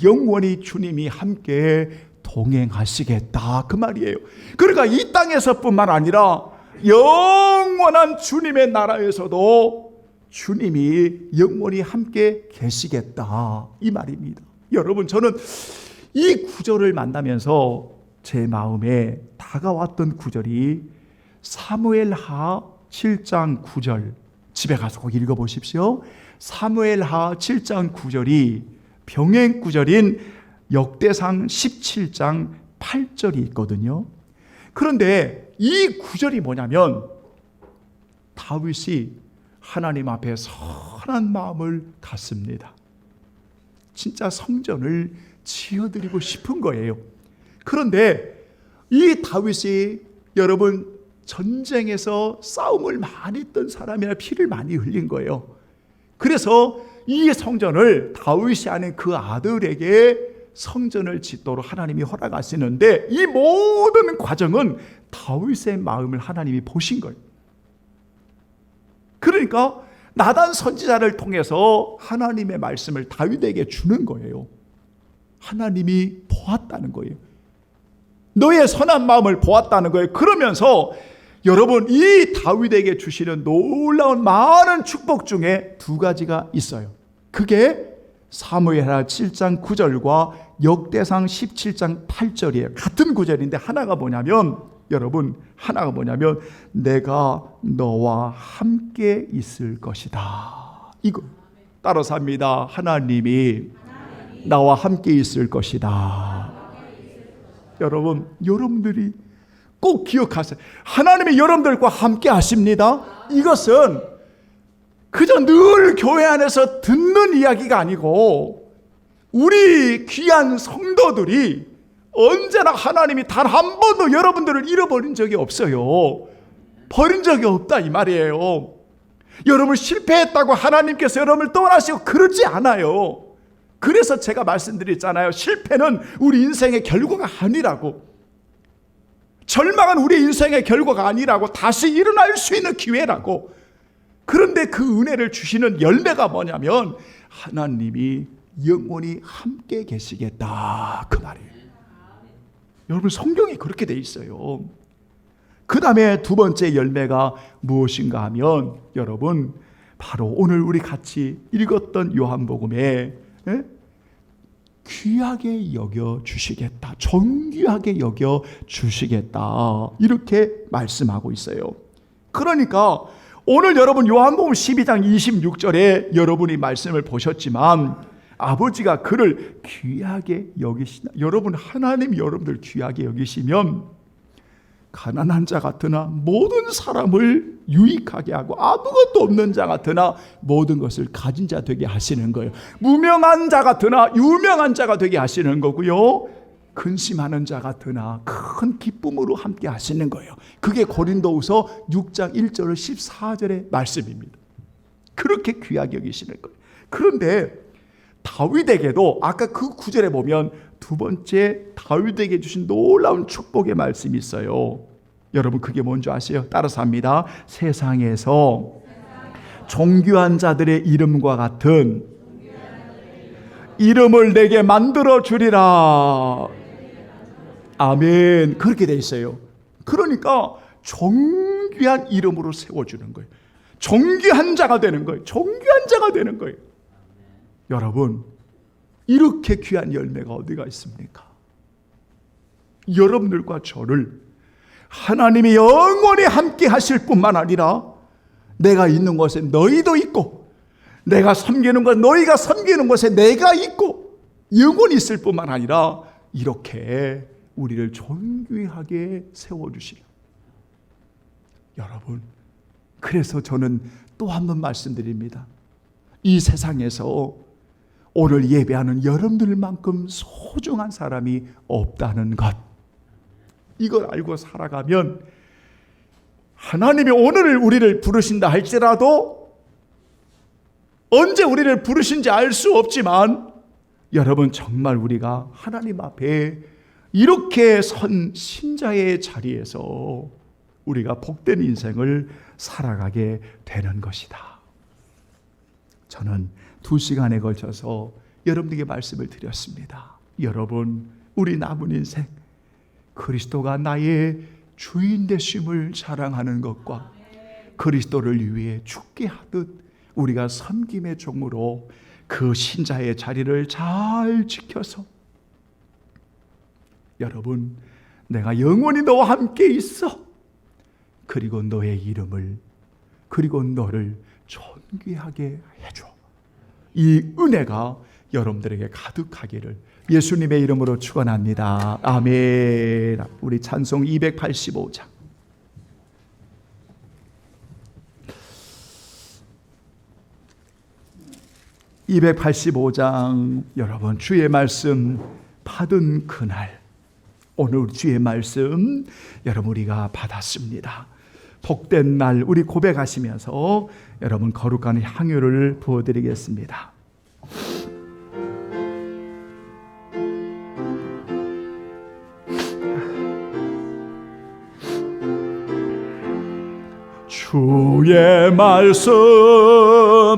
영원히 주님이 함께 동행하시겠다 그 말이에요. 그러니까 이 땅에서뿐만 아니라 영원한 주님의 나라에서도 주님이 영원히 함께 계시겠다 이 말입니다. 여러분, 저는 이 구절을 만나면서 제 마음에 다가왔던 구절이 사무엘하 7장 9절, 집에 가서 꼭 읽어보십시오. 사무엘하 7장 9절이 병행 구절인 역대상 17장 8절이 있거든요. 그런데 이 구절이 뭐냐면, 다윗이 하나님 앞에 선한 마음을 갖습니다. 진짜 성전을 지어드리고 싶은 거예요. 그런데 이 다윗이, 여러분, 전쟁에서 싸움을 많이 했던 사람이라 피를 많이 흘린 거예요. 그래서 이 성전을 다윗이 아닌 그 아들에게 성전을 짓도록 하나님이 허락하시는데, 이 모든 과정은 다윗의 마음을 하나님이 보신 거예요. 그러니까 나단 선지자를 통해서 하나님의 말씀을 다윗에게 주는 거예요. 하나님이 보았다는 거예요. 너의 선한 마음을 보았다는 거예요. 그러면서 여러분, 이 다윗에게 주시는 놀라운 많은 축복 중에 두 가지가 있어요. 그게 사무엘하 7장 9절과 역대상 17장 8절이에요. 같은 구절인데 하나가 뭐냐면, 여러분, 하나가 뭐냐면 내가 너와 함께 있을 것이다. 이거 따라서 합니다. 하나님이 나와 함께 있을 것이다. 여러분, 여러분들이 꼭 기억하세요. 하나님이 여러분들과 함께 하십니다. 이것은 그저 늘 교회 안에서 듣는 이야기가 아니고, 우리 귀한 성도들이 언제나 하나님이 단 한 번도 여러분들을 잃어버린 적이 없어요. 버린 적이 없다 이 말이에요. 여러분 실패했다고 하나님께서 여러분을 떠나시고 그러지 않아요. 그래서 제가 말씀드렸잖아요. 실패는 우리 인생의 결과가 아니라고. 절망은 우리 인생의 결과가 아니라고. 다시 일어날 수 있는 기회라고. 그런데 그 은혜를 주시는 열매가 뭐냐면 하나님이 영원히 함께 계시겠다 그 말이에요. 여러분, 성경이 그렇게 돼 있어요. 그 다음에 두 번째 열매가 무엇인가 하면, 여러분, 바로 오늘 우리 같이 읽었던 요한복음에 귀하게 여겨 주시겠다, 존귀하게 여겨 주시겠다, 이렇게 말씀하고 있어요. 그러니까 오늘 여러분 요한복음 12장 26절에 여러분이 말씀을 보셨지만, 아버지가 그를 귀하게 여기시나. 여러분, 하나님 여러분들 귀하게 여기시면 가난한 자 같으나 모든 사람을 유익하게 하고, 아무것도 없는 자 같으나 모든 것을 가진 자 되게 하시는 거예요. 무명한 자 같으나 유명한 자가 되게 하시는 거고요, 근심하는 자 같으나 큰 기쁨으로 함께 하시는 거예요. 그게 고린도후서 6장 1절 14절의 말씀입니다. 그렇게 귀하게 여기시는 거예요. 그런데 다윗에게도 아까 그 구절에 보면 두 번째 다윗에게 주신 놀라운 축복의 말씀이 있어요. 여러분, 그게 뭔지 아세요? 따라서 합니다. 세상에서 존귀한 자들의 이름과 같은 이름을 내게 만들어 주리라. 아멘. 그렇게 돼 있어요. 그러니까 존귀한 이름으로 세워주는 거예요. 존귀한 자가 되는 거예요. 존귀한 자가 되는 거예요. 여러분, 이렇게 귀한 열매가 어디가 있습니까? 여러분들과 저를 하나님이 영원히 함께 하실 뿐만 아니라 내가 있는 곳에 너희도 있고, 내가 섬기는 곳 너희가 섬기는 곳에 내가 있고, 영원히 있을 뿐만 아니라 이렇게 우리를 존귀하게 세워주시려. 여러분, 그래서 저는 또 한 번 말씀드립니다. 이 세상에서 오늘 예배하는 여러분들만큼 소중한 사람이 없다는 것, 이걸 알고 살아가면 하나님이 오늘 우리를 부르신다 할지라도 언제 우리를 부르신지 알 수 없지만 여러분, 정말 우리가 하나님 앞에 이렇게 선 신자의 자리에서 우리가 복된 인생을 살아가게 되는 것이다. 저는 2시간에 걸쳐서 여러분에게 말씀을 드렸습니다. 여러분, 우리 남은 인생 그리스도가 나의 주인 되심을 자랑하는 것과 그리스도를 위해 죽게 하듯 우리가 섬김의 종으로 그 신자의 자리를 잘 지켜서, 여러분, 내가 영원히 너와 함께 있어, 그리고 너의 이름을, 그리고 너를 존귀하게 해줘. 이 은혜가 여러분들에게 가득하기를 예수님의 이름으로 축원합니다. 아멘. 우리 찬송 285장. 여러분, 주의 말씀 받은 그날, 오늘 주의 말씀 여러분 우리가 받았습니다. 복된 날 우리 고백하시면서 여러분 거룩한 향유를 부어드리겠습니다. 주의 말씀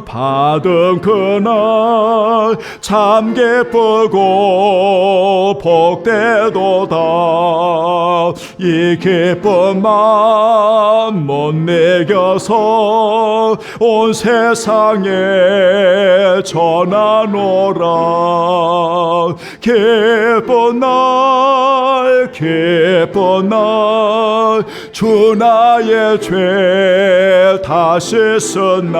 받은 그날 참 기쁘고 복되도다. 이 기쁨만 못 내겨서 온 세상에 전하노라. 기쁜 날 기쁜 날 주 나의 죄 다 씻었나.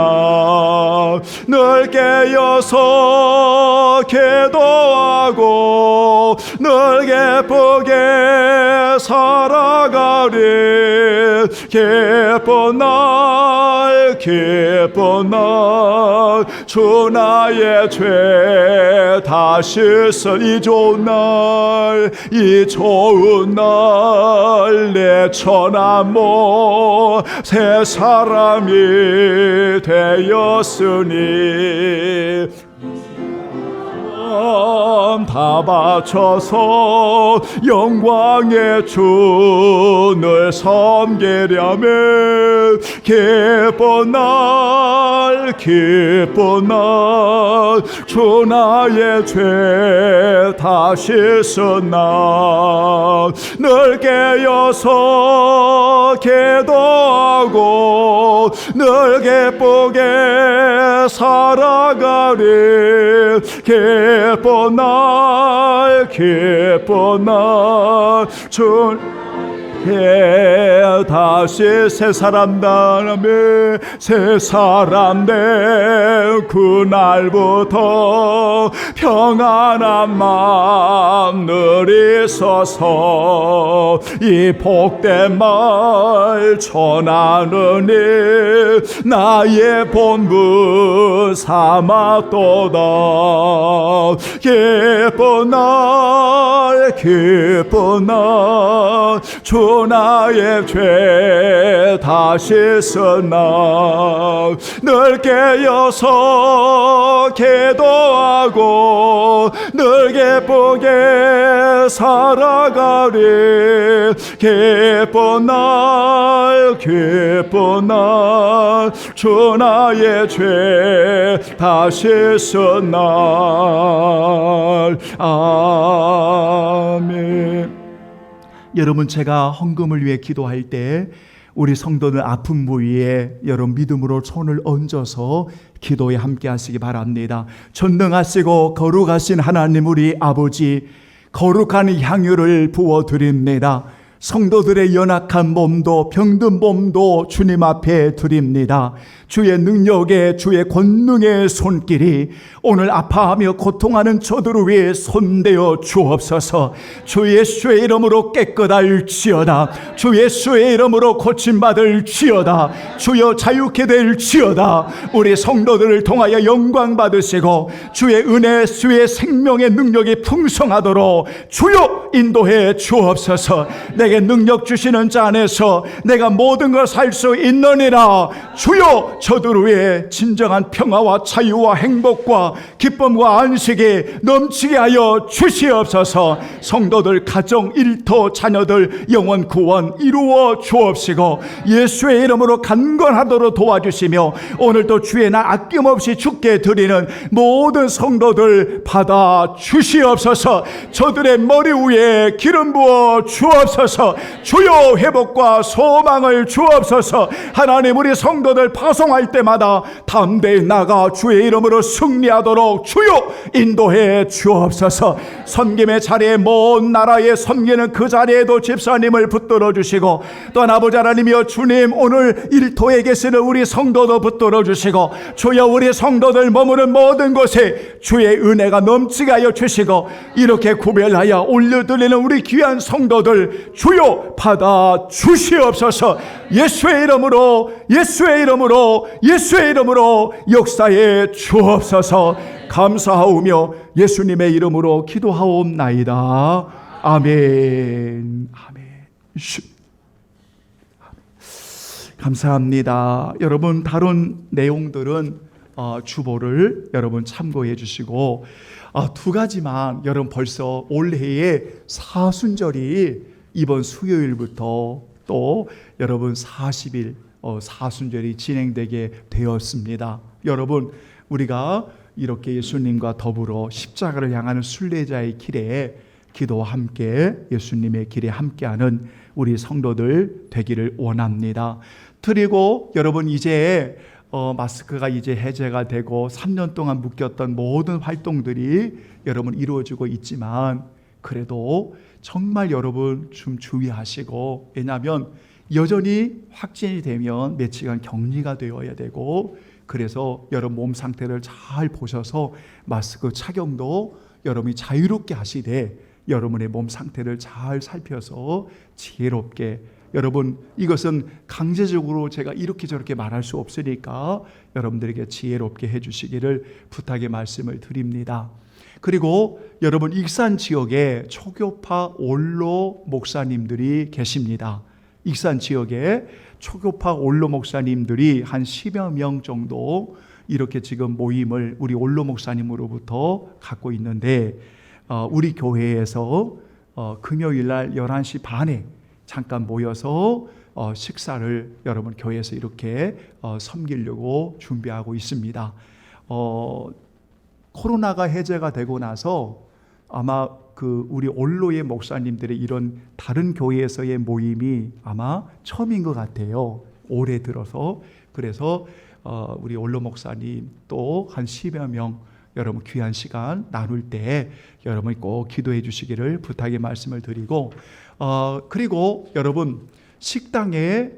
늘 깨어서 기도하고 늘 기쁘게 살아가리. 기쁜 날 기쁜 날 주 나의 죄 다 씻어. 이 좋은 날 이 좋은 날 내 처남모 새 사람이 되었으니 다 바쳐서 영광의 주를 섬기려면 기쁜 날 기쁜 날 주 나의 죄 다 씻었나. 늘 깨어서 기도하고 늘 기쁘게 살아가리. 기쁜 날 기쁜 날 주 다시 새 사람 되네. 새 사람 된 그날부터 평안한 마음 늘 있어서 이 복된 말 전하느니 나의 본분 삼았도다. 기쁜 날 기쁜 날 주 나의 죄 다 씻었나. 늘 깨어서 기도하고 늘 기쁘게 살아가리. 기쁜 날 기쁜 날 주 나의 죄 다 씻었나. 아멘. 여러분, 제가 헌금을 위해 기도할 때 우리 성도들 아픈 부위에 여러분 믿음으로 손을 얹어서 기도에 함께 하시기 바랍니다. 전능하시고 거룩하신 하나님 우리 아버지, 거룩한 향유를 부어드립니다. 성도들의 연약한 몸도 병든 몸도 주님 앞에 드립니다. 주의 능력에 주의 권능의 손길이 오늘 아파하며 고통하는 저들을 위해 손대어 주옵소서. 주 예수의 이름으로 깨끗할지어다. 주 예수의 이름으로 고침받을지어다. 주여 자유케 될지어다. 우리 성도들을 통하여 영광 받으시고 주의 은혜 주의 생명의 능력이 풍성하도록 주여 인도해 주옵소서. 내게 능력 주시는 자 안에서 내가 모든 걸 살 수 있느니라. 주여 저들 위해 진정한 평화와 자유와 행복과 기쁨과 안식이 넘치게 하여 주시옵소서. 성도들 가정, 일터, 자녀들 영원 구원 이루어 주옵시고 예수의 이름으로 간건하도록 도와주시며 오늘도 주의 날 아낌없이 주께 드리는 모든 성도들 받아 주시옵소서. 저들의 머리 위에 기름 부어 주옵소서. 주여 회복과 소망을 주옵소서. 하나님, 우리 성도들 파송할 때마다 담대히 나가 주의 이름으로 승리하도록 주여 인도해 주옵소서. 섬김의 자리에 먼 나라에 섬기는 그 자리에도 집사님을 붙들어 주시고 또한 아버지 하나님이여 주님, 오늘 일터에 계시는 우리 성도도 붙들어 주시고 주여 우리 성도들 머무는 모든 곳에 주의 은혜가 넘치게 하여 주시고 이렇게 구별하여 올려드리는 우리 귀한 성도들 주여 받아 주시옵소서. 예수의 이름으로 예수의 이름으로 예수의 이름으로 역사해 주옵소서. 감사하오며 예수님의 이름으로 기도하옵나이다. 아멘. 아멘. 감사합니다. 여러분, 다른 내용들은 주보를 여러분 참고해 주시고 두 가지만 여러분 벌써 올해의 사순절이 이번 수요일부터 또 여러분 40일 사순절이 진행되게 되었습니다. 여러분, 우리가 이렇게 예수님과 더불어 십자가를 향하는 순례자의 길에 기도와 함께 예수님의 길에 함께하는 우리 성도들 되기를 원합니다. 그리고 여러분, 이제 마스크가 이제 해제가 되고 3년 동안 묶였던 모든 활동들이 여러분 이루어지고 있지만 그래도 정말 여러분 좀 주의하시고, 왜냐하면 여전히 확진이 되면 며칠간 격리가 되어야 되고, 그래서 여러분 몸 상태를 잘 보셔서 마스크 착용도 여러분이 자유롭게 하시되 여러분의 몸 상태를 잘 살펴서 지혜롭게, 여러분 이것은 강제적으로 제가 이렇게 저렇게 말할 수 없으니까 여러분들에게 지혜롭게 해주시기를 부탁의 말씀을 드립니다. 그리고 여러분 익산 지역에 초교파 원로 목사님들이 계십니다. 익산 지역에 초교파 원로 목사님들이 한 10여 명 정도 이렇게 지금 모임을 우리 원로 목사님으로부터 갖고 있는데 우리 교회에서 금요일 날 11시 반에 잠깐 모여서 식사를 여러분 교회에서 이렇게 섬기려고 준비하고 있습니다. 코로나가 해제가 되고 나서 아마 그 우리 원로의 목사님들의 이런 다른 교회에서의 모임이 아마 처음인 것 같아요. 올해 들어서. 그래서 우리 원로 목사님 또 한 10여 명 여러분 귀한 시간 나눌 때 여러분이 꼭 기도해 주시기를 부탁의 말씀을 드리고, 그리고 여러분 식당에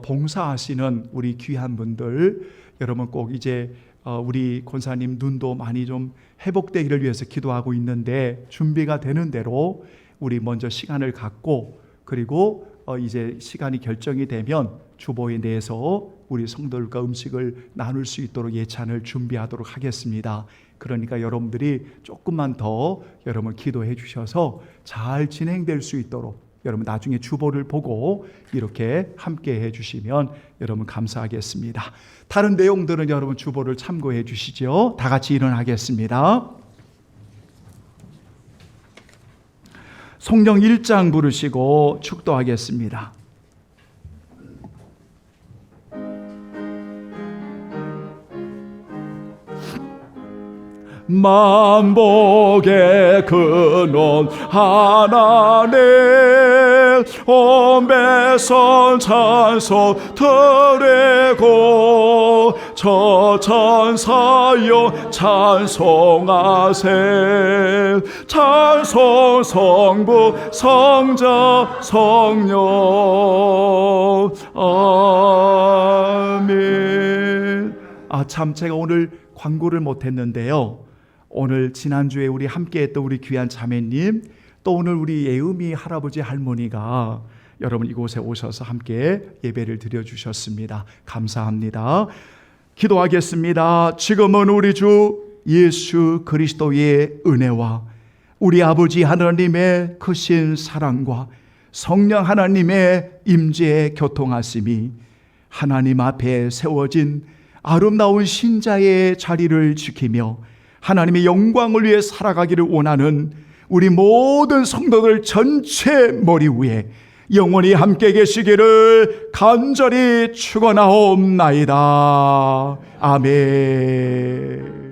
봉사하시는 우리 귀한 분들 여러분 꼭 이제 우리 권사님 눈도 많이 좀 회복되기를 위해서 기도하고 있는데 준비가 되는 대로 우리 먼저 시간을 갖고, 그리고 이제 시간이 결정이 되면 주보에 내서 우리 성도들과 음식을 나눌 수 있도록 예찬을 준비하도록 하겠습니다. 그러니까 여러분들이 조금만 더 여러분 기도해 주셔서 잘 진행될 수 있도록 여러분 나중에 주보를 보고 이렇게 함께 해 주시면 여러분 감사하겠습니다. 다른 내용들은 여러분 주보를 참고해 주시죠. 다 같이 일어나겠습니다. 성령 1장 부르시고 축도하겠습니다. 만복의 근원 하나님 온 백성 찬송 드리고 저 천사여 찬송하세. 찬송 성부 성자 성령 아멘. 참 제가 오늘 광고를 못했는데요, 오늘 지난주에 우리 함께했던 우리 귀한 자매님, 또 오늘 우리 예음이 할아버지 할머니가 여러분 이곳에 오셔서 함께 예배를 드려주셨습니다. 감사합니다. 기도하겠습니다. 지금은 우리 주 예수 그리스도의 은혜와 우리 아버지 하나님의 크신 사랑과 성령 하나님의 임재의 교통하심이 하나님 앞에 세워진 아름다운 신자의 자리를 지키며 하나님의 영광을 위해 살아가기를 원하는 우리 모든 성도들 전체 머리 위에 영원히 함께 계시기를 간절히 축원하옵나이다. 아멘.